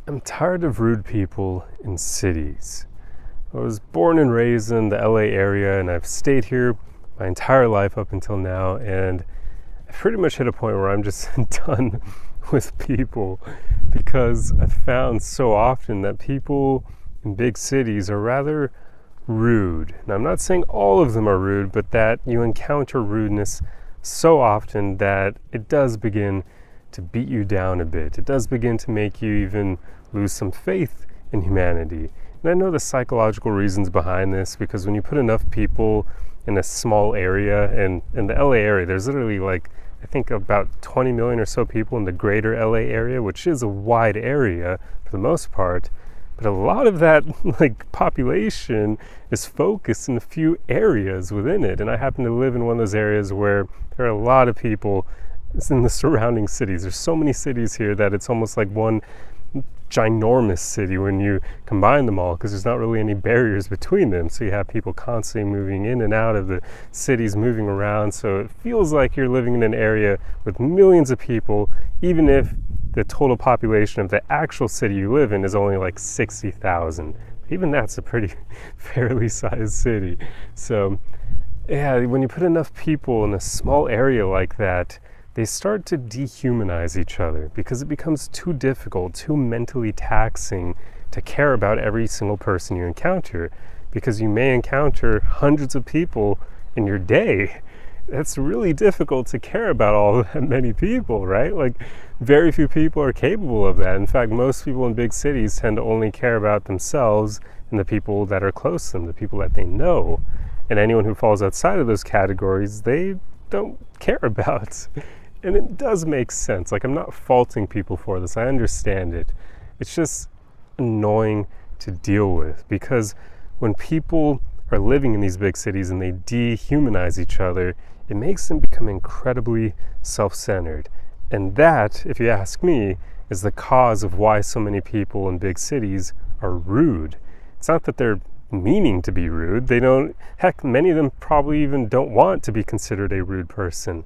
I'm tired of rude people in cities. I was born and raised in the LA area, and I've stayed here my entire life up until now, and I've pretty much hit a point where I'm just done with people because I've found so often that people in big cities are rather rude. And I'm not saying all of them are rude, but that you encounter rudeness so often that it does begin to beat you down a bit. It does begin to make you even lose some faith in humanity. And I know the psychological reasons behind this, because when you put enough people in a small area, and in the LA area, there's literally I think about 20 million or so people in the greater LA area, which is a wide area for the most part. But a lot of that population is focused in a few areas within it. And I happen to live in one of those areas where there are a lot of people in the surrounding cities. There's so many cities here that it's almost like one ginormous city when you combine them all, because there's not really any barriers between them. So you have people constantly moving in and out of the cities, moving around. So it feels like you're living in an area with millions of people, even if the total population of the actual city you live in is only like 60,000. Even that's a pretty fairly sized city. So yeah, when you put enough people in a small area like that, they start to dehumanize each other because it becomes too difficult, too mentally taxing to care about every single person you encounter, because you may encounter hundreds of people in your day. That's really difficult to care about all that many people, right? Very few people are capable of that. In fact, most people in big cities tend to only care about themselves and the people that are close to them, the people that they know. And anyone who falls outside of those categories, they don't care about. And it does make sense. I'm not faulting people for this. I understand it. It's just annoying to deal with, because when people are living in these big cities and they dehumanize each other, it makes them become incredibly self-centered. And that, if you ask me, is the cause of why so many people in big cities are rude. It's not that they're meaning to be rude. They don't, heck, many of them probably even don't want to be considered a rude person.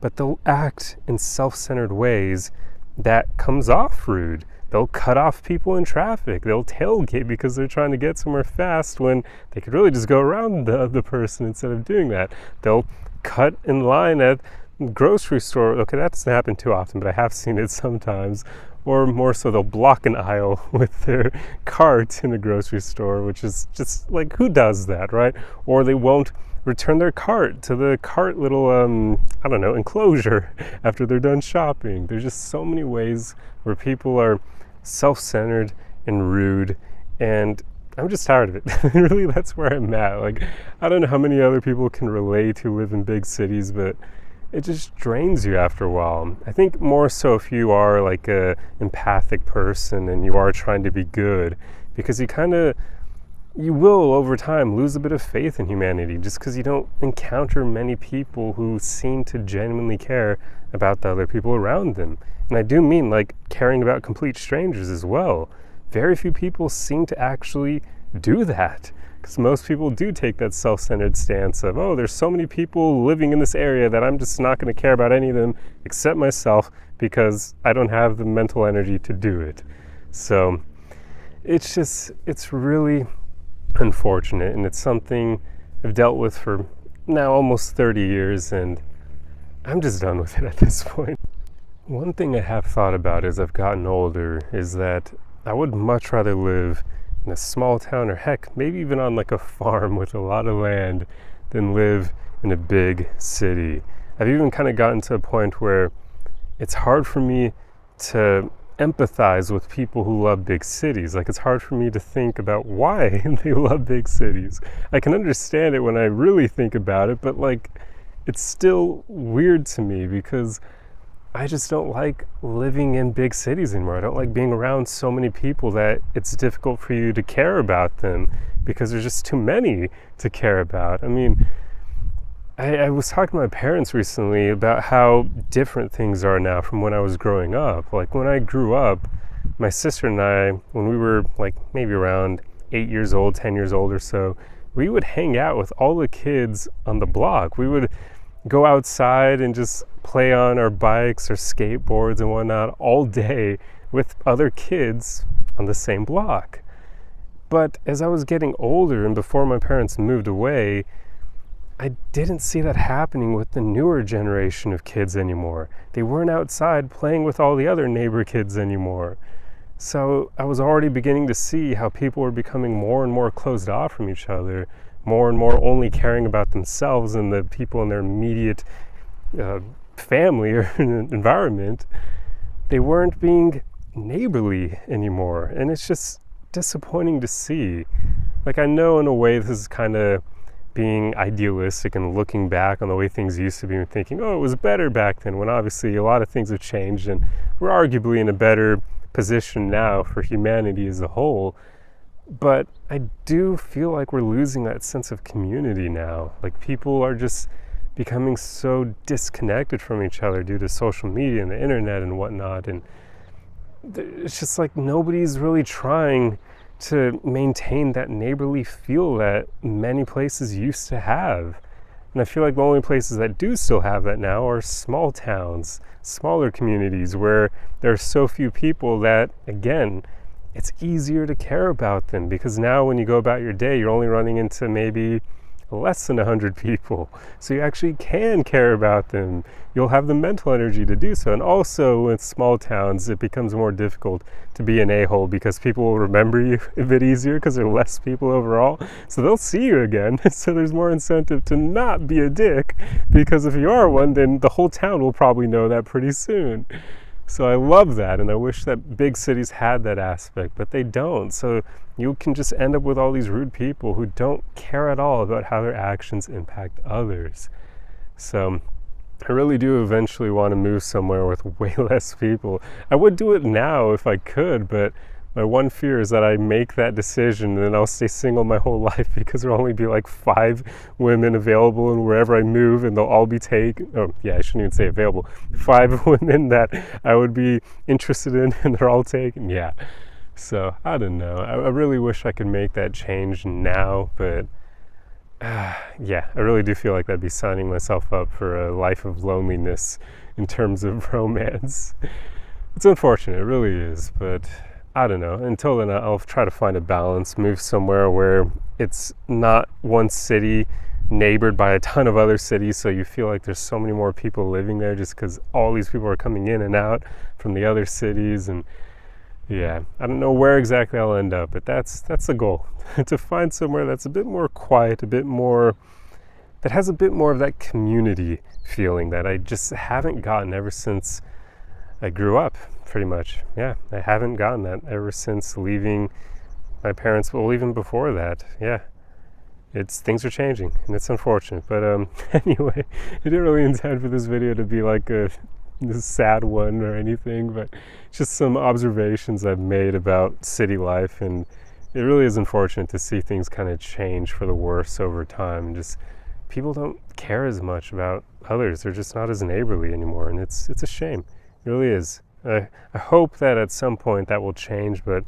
But they'll act in self-centered ways that comes off rude. They'll cut off people in traffic. They'll tailgate because they're trying to get somewhere fast when they could really just go around the other person instead of doing that. They'll cut in line at grocery store. Okay, that doesn't happen too often, but I have seen it sometimes. Or more so, they'll block an aisle with their cart in the grocery store, which is just who does that, right? Or they won't return their cart to the cart little, enclosure after they're done shopping. There's just so many ways where people are self-centered and rude, and I'm just tired of it. Really, that's where I'm at. I don't know how many other people can relate who live in big cities, but it just drains you after a while. I think more so if you are a empathic person and you are trying to be good, because you will over time lose a bit of faith in humanity just because you don't encounter many people who seem to genuinely care about the other people around them. And I do mean caring about complete strangers as well. Very few people seem to actually do that, because most people do take that self-centered stance of, oh, there's so many people living in this area that I'm just not going to care about any of them except myself because I don't have the mental energy to do it. So it's really unfortunate, and it's something I've dealt with for now almost 30 years, and I'm just done with it at this point. One thing I have thought about as I've gotten older is that I would much rather live in a small town, or heck, maybe even on a farm with a lot of land, than live in a big city. I've even kind of gotten to a point where it's hard for me to empathize with people who love big cities. It's hard for me to think about why they love big cities. I can understand it when I really think about it, but it's still weird to me because I just don't like living in big cities anymore. I don't like being around so many people that it's difficult for you to care about them because there's just too many to care about. I mean, I was talking to my parents recently about how different things are now from when I was growing up. When I grew up, my sister and I, when we were maybe around 8 years old, 10 years old or so, we would hang out with all the kids on the block. We would go outside and just play on our bikes or skateboards and whatnot all day with other kids on the same block. But as I was getting older and before my parents moved away, I didn't see that happening with the newer generation of kids anymore. They weren't outside playing with all the other neighbor kids anymore. So I was already beginning to see how people were becoming more and more closed off from each other, more and more only caring about themselves and the people in their immediate family or environment. They weren't being neighborly anymore, and it's just disappointing to see. Like, I know in a way this is kind of being idealistic and looking back on the way things used to be and thinking, oh, it was better back then, when obviously a lot of things have changed and we're arguably in a better position now for humanity as a whole. But I do feel like we're losing that sense of community now. Like, people are just becoming so disconnected from each other due to social media and the internet and whatnot, and it's just like nobody's really trying to maintain that neighborly feel that many places used to have. And I feel like the only places that do still have that now are small towns, smaller communities where there are so few people that, again, it's easier to care about them, because now when you go about your day, you're only running into maybe less than 100 people. So you actually can care about them. You'll have the mental energy to do so. And also with small towns, it becomes more difficult to be an a-hole because people will remember you a bit easier because there are less people overall. So they'll see you again. So there's more incentive to not be a dick, because if you are one, then the whole town will probably know that pretty soon. So I love that, and I wish that big cities had that aspect, but they don't. So you can just end up with all these rude people who don't care at all about how their actions impact others. So I really do eventually want to move somewhere with way less people. I would do it now if I could, but my one fear is that I make that decision and then I'll stay single my whole life, because there'll only be like 5 women available and wherever I move, and they'll all be taken. Oh yeah, I shouldn't even say available. 5 women that I would be interested in and they're all taken. Yeah. So I don't know. I really wish I could make that change now, but yeah, I really do feel like that'd be signing myself up for a life of loneliness in terms of romance. It's unfortunate, it really is, but I don't know. Until then, I'll try to find a balance, move somewhere where it's not one city neighbored by a ton of other cities, so you feel like there's so many more people living there just because all these people are coming in and out from the other cities. And yeah, I don't know where exactly I'll end up, but that's the goal. To find somewhere that's a bit more quiet, a bit more, that has a bit more of that community feeling that I just haven't gotten ever since I grew up, pretty much. Yeah, I haven't gotten that ever since leaving my parents, well, even before that. Yeah, things are changing, and it's unfortunate. But anyway, I didn't really intend for this video to be like a sad one or anything, but just some observations I've made about city life, and it really is unfortunate to see things kind of change for the worse over time, and just people don't care as much about others. They're just not as neighborly anymore, and it's a shame. It really is. I hope that at some point that will change, but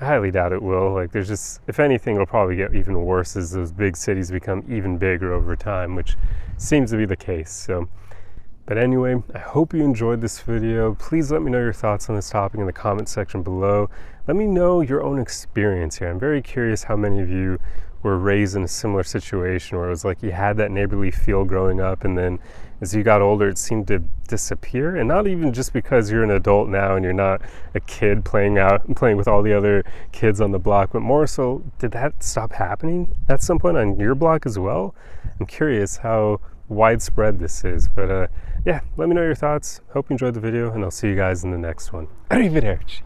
I highly doubt it will. Like, there's just, if anything, it'll probably get even worse as those big cities become even bigger over time, which seems to be the case. So, but anyway, I hope you enjoyed this video. Please let me know your thoughts on this topic in the comment section below. Let me know your own experience here. I'm very curious how many of you were raised in a similar situation where it was like you had that neighborly feel growing up, and then as you got older it seemed to disappear. And not even just because you're an adult now and you're not a kid playing with all the other kids on the block, but more so, did that stop happening at some point on your block as well? I'm curious how widespread this is. But yeah, let me know your thoughts. Hope you enjoyed the video, and I'll see you guys in the next one. Arrivederci.